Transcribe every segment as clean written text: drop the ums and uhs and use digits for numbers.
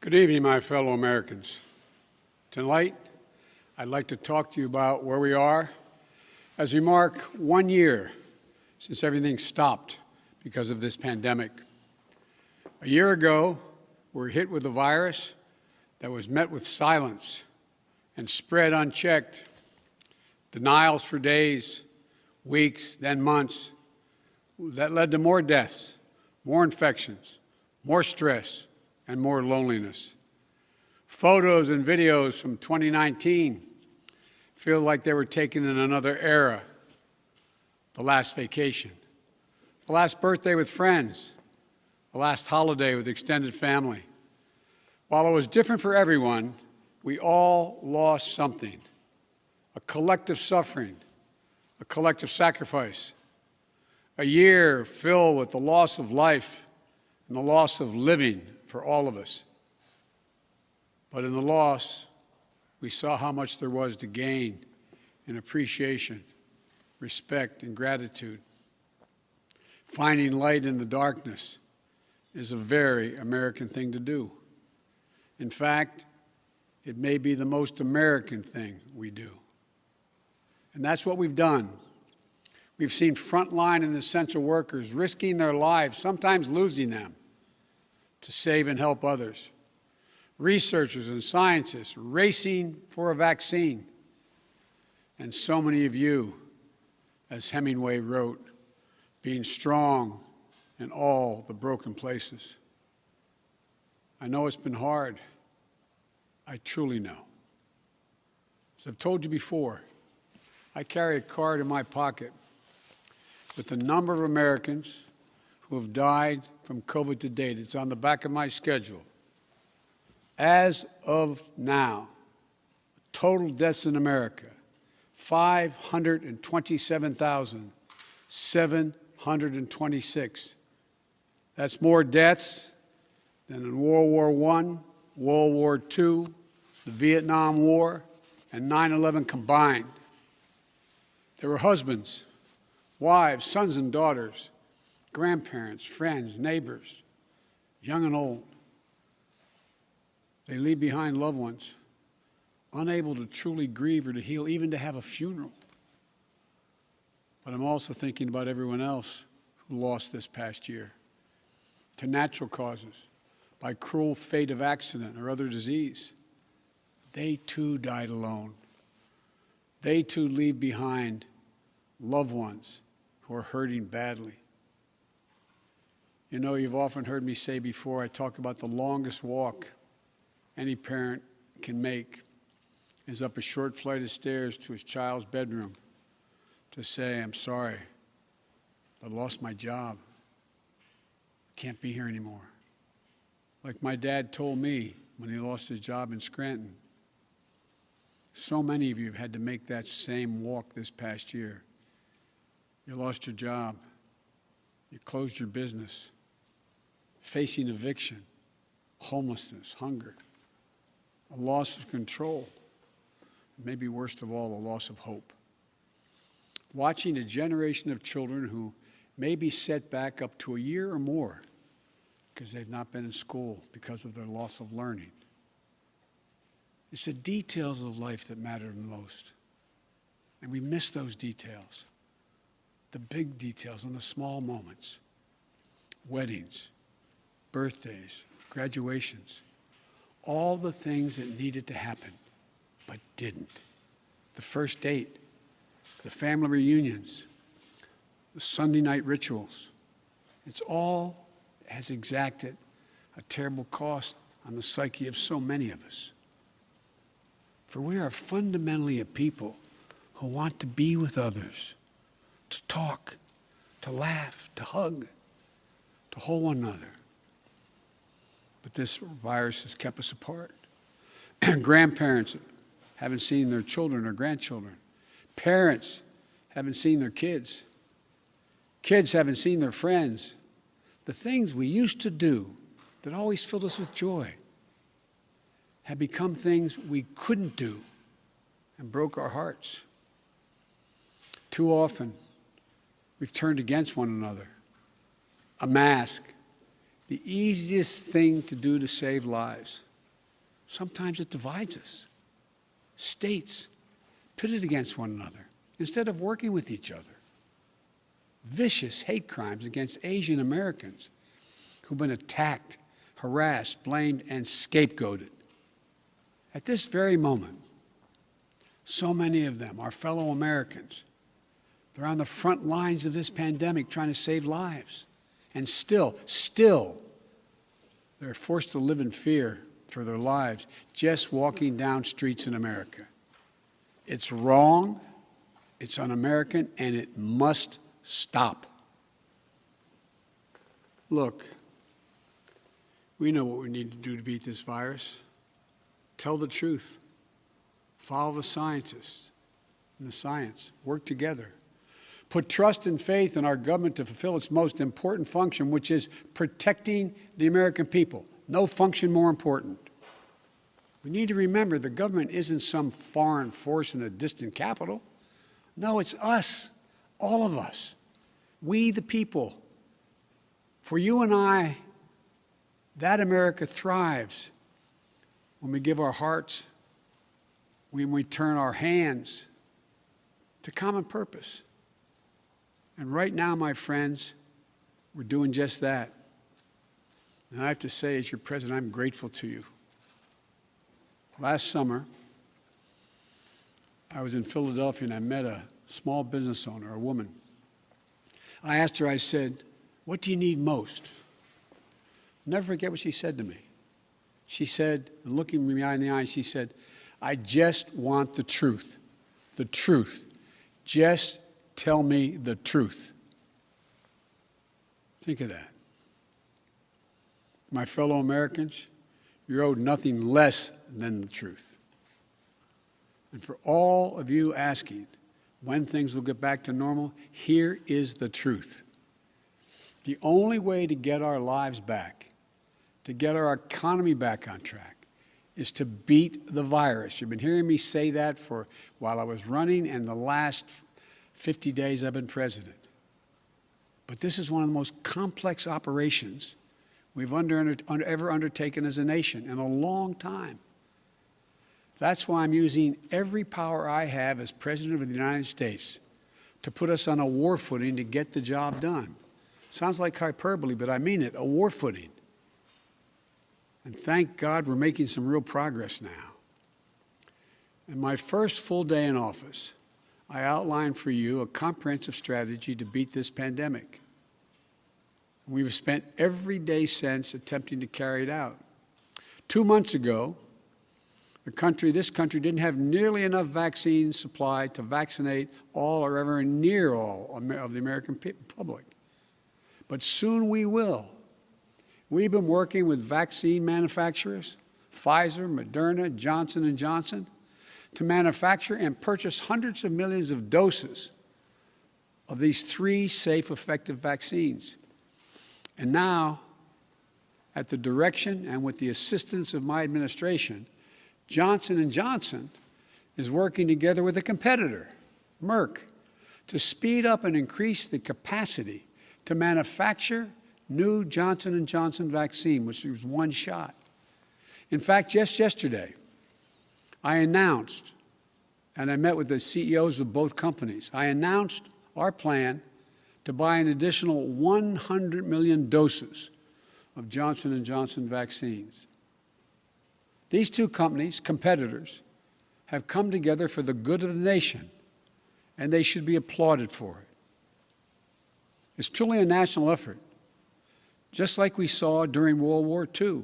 Good evening, my fellow Americans. Tonight, I'd like to talk to you about where we are as we mark 1 year since everything stopped because of this pandemic. A year ago, we were hit with a virus that was met with silence and spread unchecked. Denials for days, weeks, then months. That led to more deaths, more infections, more stress, and more loneliness. Photos and videos from 2019 feel like they were taken in another era. The last vacation, the last birthday with friends, the last holiday with extended family. While it was different for everyone, we all lost something. A collective suffering, a collective sacrifice. A year filled with the loss of life and the loss of living for all of us. But in the loss, we saw how much there was to gain in appreciation, respect, and gratitude. Finding light in the darkness is a very American thing to do. In fact, it may be the most American thing we do. And that's what we've done. We've seen frontline and essential workers risking their lives, sometimes losing them, to save and help others. Researchers and scientists racing for a vaccine. And so many of you, as Hemingway wrote, being strong in all the broken places. I know it's been hard. I truly know. As I've told you before, I carry a card in my pocket with the number of Americans who have died from COVID to date. It's on the back of my schedule. As of now, total deaths in America, 527,726. That's more deaths than in World War I, World War II, the Vietnam War, and 9/11 combined. There were husbands, wives, sons and daughters, grandparents, friends, neighbors, young and old. They leave behind loved ones, unable to truly grieve or to heal, even to have a funeral. But I'm also thinking about everyone else who lost this past year to natural causes, by cruel fate of accident or other disease. They too died alone. They too leave behind loved ones who are hurting badly. You know, you've often heard me say before, I talk about the longest walk any parent can make is up a short flight of stairs to his child's bedroom to say, I'm sorry, I lost my job. Can't be here anymore. Like my dad told me when he lost his job in Scranton. So many of you have had to make that same walk this past year. You lost your job. You closed your business. Facing eviction, homelessness, hunger, a loss of control, maybe worst of all, a loss of hope. Watching a generation of children who may be set back up to a year or more because they've not been in school because of their loss of learning. It's the details of life that matter the most. And we miss those details, the big details and the small moments. Weddings, birthdays, graduations, all the things that needed to happen but didn't. The first date, the family reunions, the Sunday night rituals. It's all has exacted a terrible cost on the psyche of so many of us. For we are fundamentally a people who want to be with others, to talk, to laugh, to hug, to hold one another. But this virus has kept us apart. Grandparents haven't seen their children or grandchildren. Parents haven't seen their kids. Kids haven't seen their friends. The things we used to do that always filled us with joy have become things we couldn't do and broke our hearts. Too often, we've turned against one another. A mask, the easiest thing to do to save lives. Sometimes it divides us. States pitted against one another instead of working with each other. Vicious hate crimes against Asian Americans who've been attacked, harassed, blamed, and scapegoated. At this very moment, so many of them, our fellow Americans, they're on the front lines of this pandemic trying to save lives. And still, they're forced to live in fear for their lives just walking down streets in America. It's wrong, it's un-American, and it must stop. Look, we know what we need to do to beat this virus. Tell the truth. Follow the scientists and the science. Work together. Put trust and faith in our government to fulfill its most important function, which is protecting the American people. No function more important. We need to remember the government isn't some foreign force in a distant capital. No, it's us, all of us. We, the people. For you and I, that America thrives when we give our hearts, when we turn our hands to common purpose. And right now, my friends, we're doing just that. And I have to say, as your president, I'm grateful to you. Last summer, I was in Philadelphia and I met a small business owner, a woman. I asked her, I said, "What do you need most?" I'll never forget what she said to me. She said, looking me in the eye, she said, "I just want the truth. The truth. Just tell me the truth." Think of that. My fellow Americans, you're owed nothing less than the truth. And for all of you asking when things will get back to normal, here is the truth. The only way to get our lives back, to get our economy back on track, is to beat the virus. You've been hearing me say that for while I was running and the last 50 days I've been president. But this is one of the most complex operations we've ever undertaken as a nation in a long time. That's why I'm using every power I have as President of the United States to put us on a war footing to get the job done. Sounds like hyperbole, but I mean it, a war footing. And thank God we're making some real progress now. In my first full day in office, I outlined for you a comprehensive strategy to beat this pandemic. We've spent every day since attempting to carry it out. 2 months ago, this country didn't have nearly enough vaccine supply to vaccinate all or ever near all of the American public. But soon we will. We've been working with vaccine manufacturers, Pfizer, Moderna, Johnson & Johnson, to manufacture and purchase hundreds of millions of doses of these 3 safe, effective vaccines. And now, at the direction and with the assistance of my administration, Johnson & Johnson is working together with a competitor, Merck, to speed up and increase the capacity to manufacture new Johnson & Johnson vaccine, which is 1 shot. In fact, just yesterday, I announced, and I met with the CEOs of both companies, I announced our plan to buy an additional 100 million doses of Johnson & Johnson vaccines. These 2 companies, competitors, have come together for the good of the nation, and they should be applauded for it. It's truly a national effort, just like we saw during World War II.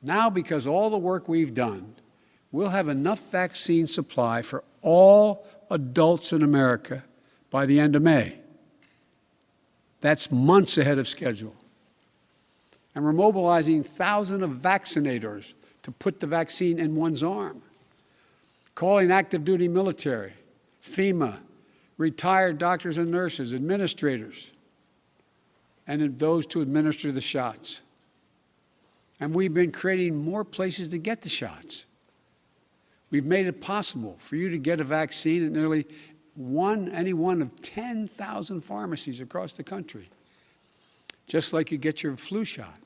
Now, because of all the work we've done, we'll have enough vaccine supply for all adults in America by the end of May. That's months ahead of schedule. And we're mobilizing thousands of vaccinators to put the vaccine in one's arm, calling active duty military, FEMA, retired doctors and nurses, administrators, and those to administer the shots. And we've been creating more places to get the shots. We've made it possible for you to get a vaccine at nearly any one of 10,000 pharmacies across the country, just like you get your flu shot.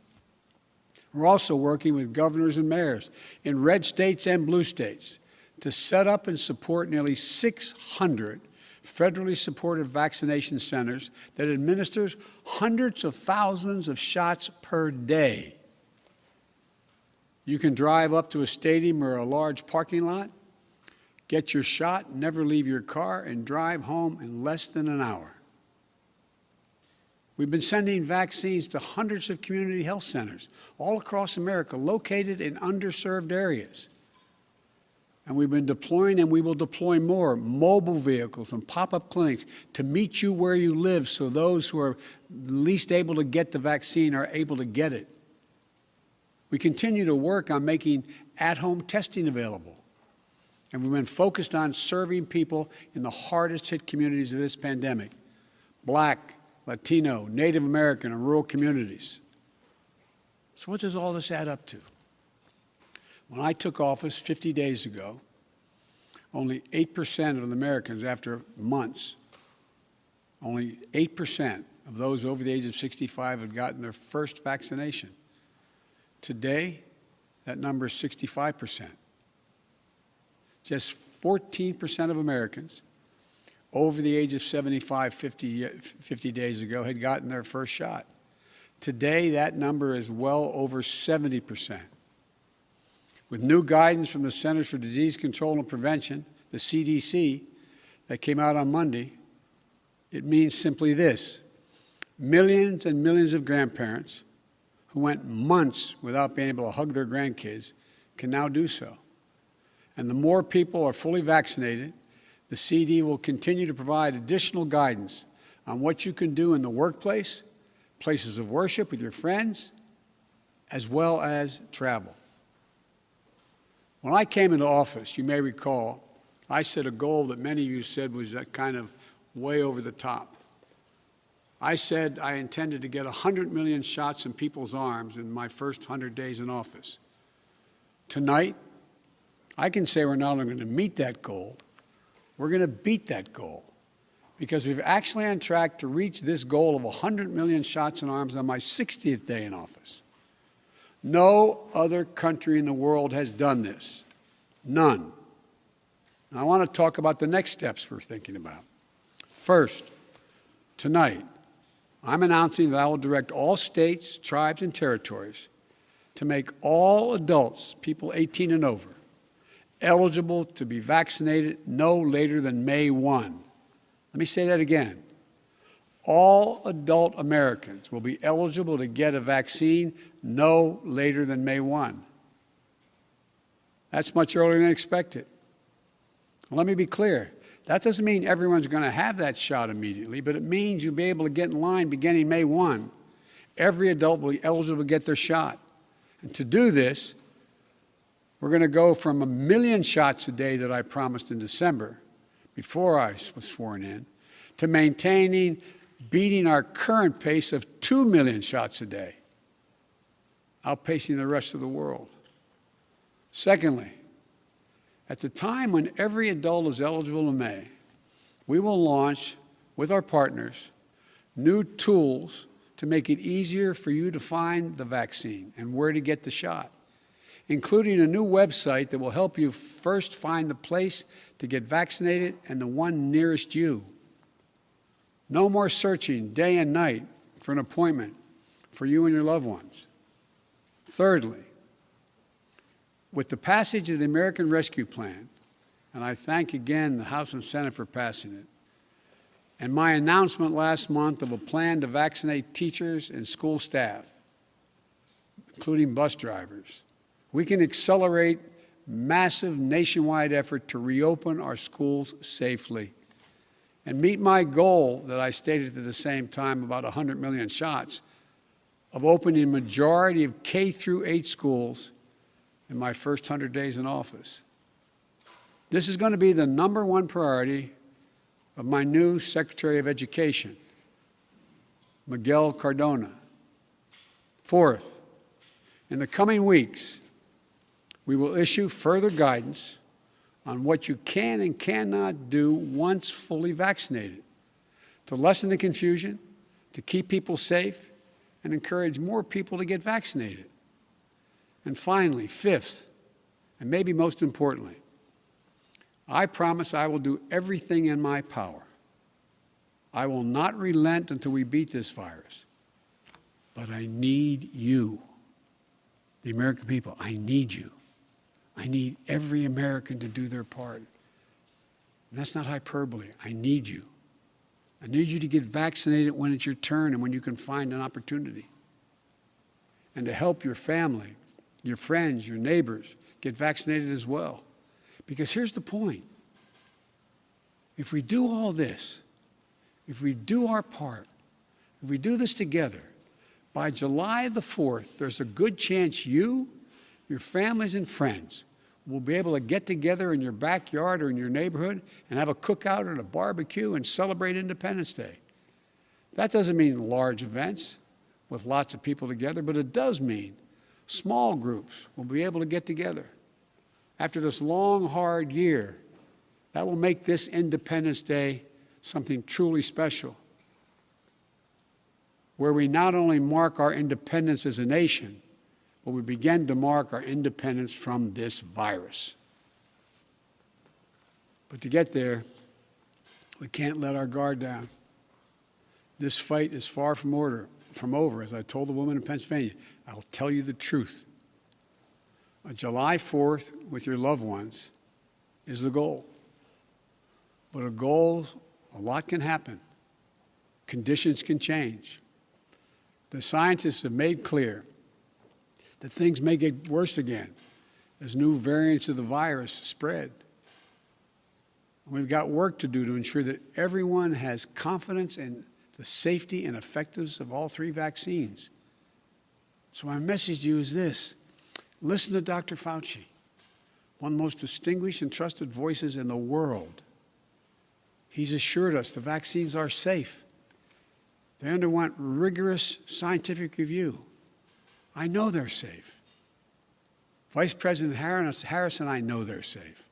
We're also working with governors and mayors in red states and blue states to set up and support nearly 600 federally supported vaccination centers that administers hundreds of thousands of shots per day. You can drive up to a stadium or a large parking lot, get your shot, never leave your car, and drive home in less than an hour. We've been sending vaccines to hundreds of community health centers all across America, located in underserved areas. And we've been deploying, and we will deploy more, mobile vehicles and pop-up clinics to meet you where you live so those who are least able to get the vaccine are able to get it. We continue to work on making at-home testing available. And we've been focused on serving people in the hardest-hit communities of this pandemic: Black, Latino, Native American, and rural communities. So what does all this add up to? When I took office 50 days ago, only 8% of the Americans, after months, only 8% of those over the age of 65 had gotten their first vaccination. Today, that number is 65%. Just 14% of Americans over the age of 75 50 days ago had gotten their first shot. Today, that number is well over 70%. With new guidance from the Centers for Disease Control and Prevention, the CDC, that came out on Monday, it means simply this: millions and millions of grandparents who went months without being able to hug their grandkids can now do so. And the more people are fully vaccinated, the CD will continue to provide additional guidance on what you can do in the workplace, places of worship with your friends, as well as travel. When I came into office, you may recall, I set a goal that many of you said was that kind of way over the top. I said I intended to get 100 million shots in people's arms in my first 100 days in office. Tonight, I can say we're not only going to meet that goal, we're going to beat that goal, because we're actually on track to reach this goal of 100 million shots in arms on my 60th day in office. No other country in the world has done this. None. And I want to talk about the next steps we're thinking about. First, tonight, I'm announcing that I will direct all states, tribes, and territories to make all adults, people 18 and over, eligible to be vaccinated no later than May 1. Let me say that again. All adult Americans will be eligible to get a vaccine no later than May 1. That's much earlier than expected. Let me be clear. That doesn't mean everyone's going to have that shot immediately, but it means you'll be able to get in line beginning May 1. Every adult will be eligible to get their shot. And to do this, we're going to go from 1 million shots a day that I promised in December, before I was sworn in, to beating our current pace of 2 million shots a day, outpacing the rest of the world. Secondly, at the time when every adult is eligible in May, we will launch, with our partners, new tools to make it easier for you to find the vaccine and where to get the shot, including a new website that will help you first find the place to get vaccinated and the one nearest you. No more searching day and night for an appointment for you and your loved ones. Thirdly, with the passage of the American Rescue Plan, and I thank again the House and Senate for passing it, and my announcement last month of a plan to vaccinate teachers and school staff, including bus drivers, we can accelerate massive nationwide effort to reopen our schools safely and meet my goal that I stated at the same time, about 100 million shots, of opening a majority of K through 8 schools in my first 100 days in office. This is going to be the #1 priority of my new Secretary of Education, Miguel Cardona. Fourth, in the coming weeks, we will issue further guidance on what you can and cannot do once fully vaccinated, to lessen the confusion, to keep people safe, and encourage more people to get vaccinated. And finally, fifth, and maybe most importantly, I promise I will do everything in my power. I will not relent until we beat this virus. But I need you, the American people. I need you. I need every American to do their part. And that's not hyperbole. I need you. I need you to get vaccinated when it's your turn and when you can find an opportunity. And to help your family, your friends, your neighbors get vaccinated as well. Because here's the point. If we do all this, if we do our part, if we do this together, by July the 4th, there's a good chance you, your families and friends will be able to get together in your backyard or in your neighborhood and have a cookout or a barbecue and celebrate Independence Day. That doesn't mean large events with lots of people together, but it does mean small groups will be able to get together. After this long, hard year, that will make this Independence Day something truly special, where we not only mark our independence as a nation, but we begin to mark our independence from this virus. But to get there, we can't let our guard down. This fight is far from over. As I told the woman in Pennsylvania, I'll tell you the truth. July 4th with your loved ones is the goal. But a lot can happen. Conditions can change. The scientists have made clear that things may get worse again as new variants of the virus spread. And we've got work to do to ensure that everyone has confidence in the safety and effectiveness of all three vaccines. So my message to you is this. Listen to Dr. Fauci, one of the most distinguished and trusted voices in the world. He's assured us the vaccines are safe. They underwent rigorous scientific review. I know they're safe. Vice President Harris and I know they're safe.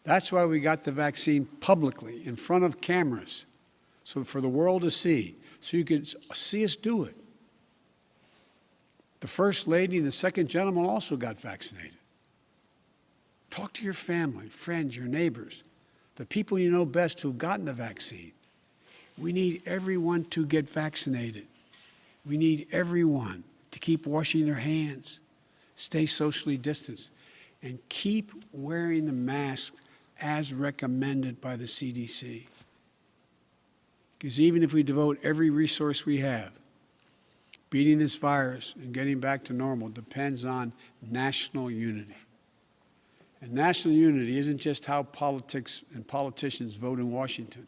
That's why we got the vaccine publicly in front of cameras, so for the world to see, so you could see us do it. The First Lady and the Second Gentleman also got vaccinated. Talk to your family, friends, your neighbors, the people you know best who've gotten the vaccine. We need everyone to get vaccinated. We need everyone to keep washing their hands, stay socially distanced, and keep wearing the mask as recommended by the CDC. Because even if we devote every resource we have, beating this virus and getting back to normal depends on national unity. And national unity isn't just how politics and politicians vote in Washington,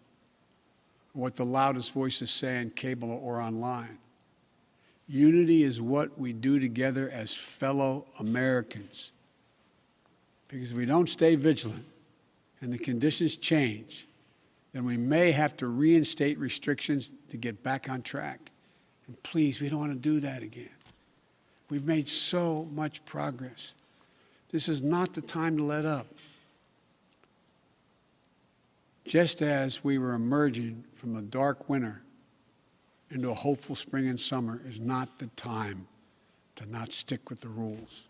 or what the loudest voices say on cable or online. Unity is what we do together as fellow Americans. Because if we don't stay vigilant and the conditions change, then we may have to reinstate restrictions to get back on track. And please, we don't want to do that again. We've made so much progress. This is not the time to let up. Just as we were emerging from the dark winter into a hopeful spring and summer is not the time to not stick with the rules.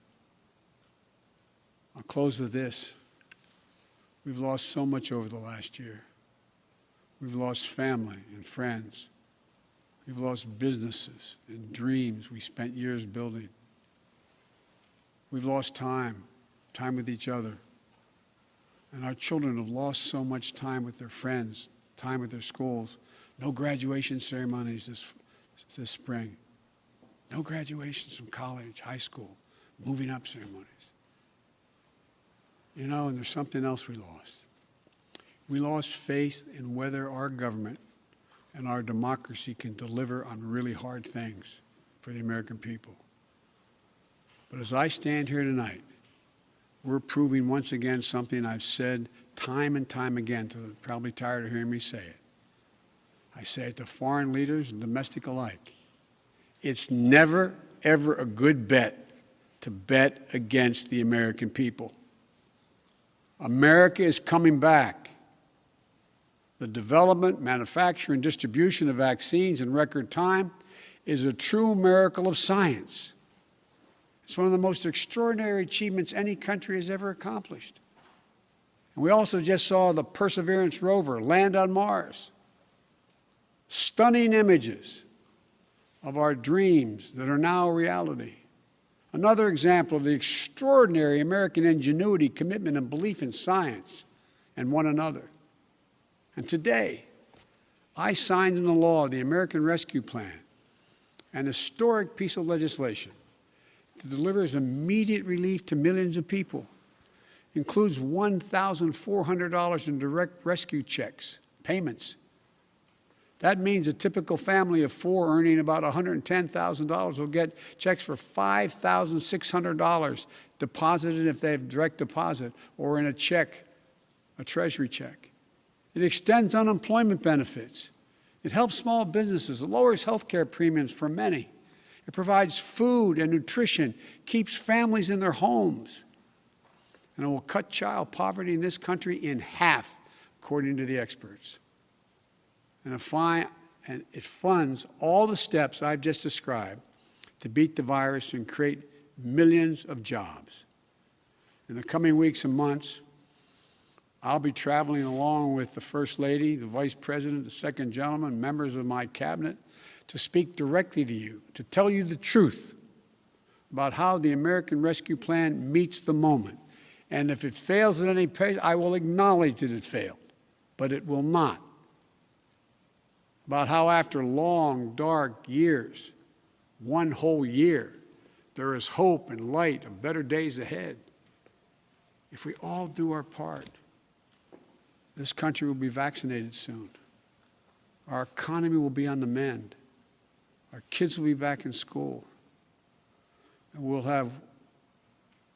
I'll close with this. We've lost so much over the last year. We've lost family and friends. We've lost businesses and dreams we spent years building. We've lost time with each other. And our children have lost so much time with their friends, time with their schools. No graduation ceremonies this spring. No graduations from college, high school, moving up ceremonies. You know, and there's something else we lost. We lost faith in whether our government and our democracy can deliver on really hard things for the American people. But as I stand here tonight, we're proving once again something I've said time and time again, to the probably tired of hearing me say it. I say it to foreign leaders and domestic alike. It's never, ever a good bet to bet against the American people. America is coming back. The development, manufacture, and distribution of vaccines in record time is a true miracle of science. It's one of the most extraordinary achievements any country has ever accomplished. And we also just saw the Perseverance rover land on Mars. Stunning images of our dreams that are now a reality. Another example of the extraordinary American ingenuity, commitment, and belief in science and one another. And today, I signed into law the American Rescue Plan, an historic piece of legislation that delivers immediate relief to millions of people, includes $1,400 in direct rescue checks, payments. That means a typical family of four earning about $110,000 will get checks for $5,600 deposited if they have direct deposit or in a check, a treasury check. It extends unemployment benefits. It helps small businesses. It lowers health care premiums for many. It provides food and nutrition, keeps families in their homes. And it will cut child poverty in this country in half, according to the experts. And it funds all the steps I've just described to beat the virus and create millions of jobs. In the coming weeks and months, I'll be traveling along with the First Lady, the Vice President, the Second Gentleman, members of my cabinet, to speak directly to you, to tell you the truth about how the American Rescue Plan meets the moment. And if it fails at any pace, I will acknowledge that it failed, but it will not. About how after long, dark years, one whole year, there is hope and light of better days ahead. If we all do our part, this country will be vaccinated soon. Our economy will be on the mend. Our kids will be back in school. And we'll have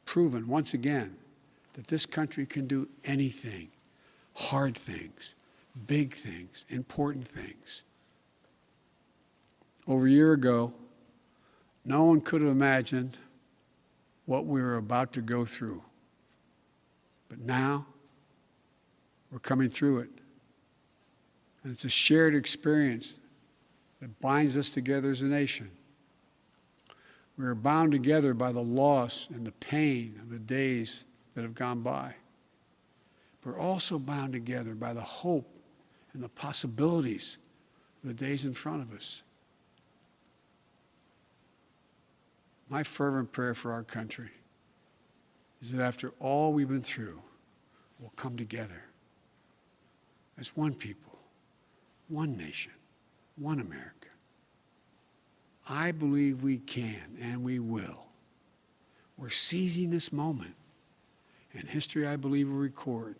proven once again that this country can do anything, hard things, big things, important things. Over a year ago, no one could have imagined what we were about to go through. But now, we're coming through it. And it's a shared experience that binds us together as a nation. We are bound together by the loss and the pain of the days that have gone by. We're also bound together by the hope and the possibilities of the days in front of us. My fervent prayer for our country is that after all we've been through, we'll come together as one people, one nation, one America. I believe we can and we will. We're seizing this moment. And history, I believe, will record.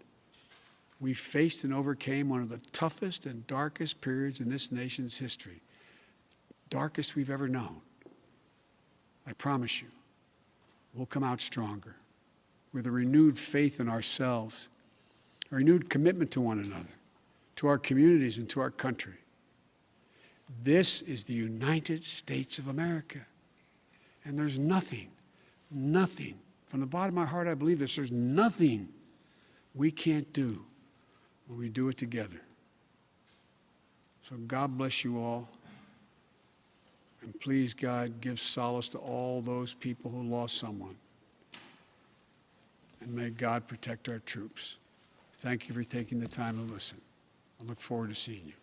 We faced and overcame one of the toughest and darkest periods in this nation's history. Darkest we've ever known. I promise you, we'll come out stronger with a renewed faith in ourselves, a renewed commitment to one another, to our communities and to our country. This is the United States of America. And there's nothing, from the bottom of my heart I believe this, there's nothing we can't do when we do it together. So God bless you all. And please, God, give solace to all those people who lost someone. And may God protect our troops. Thank you for taking the time to listen. I look forward to seeing you.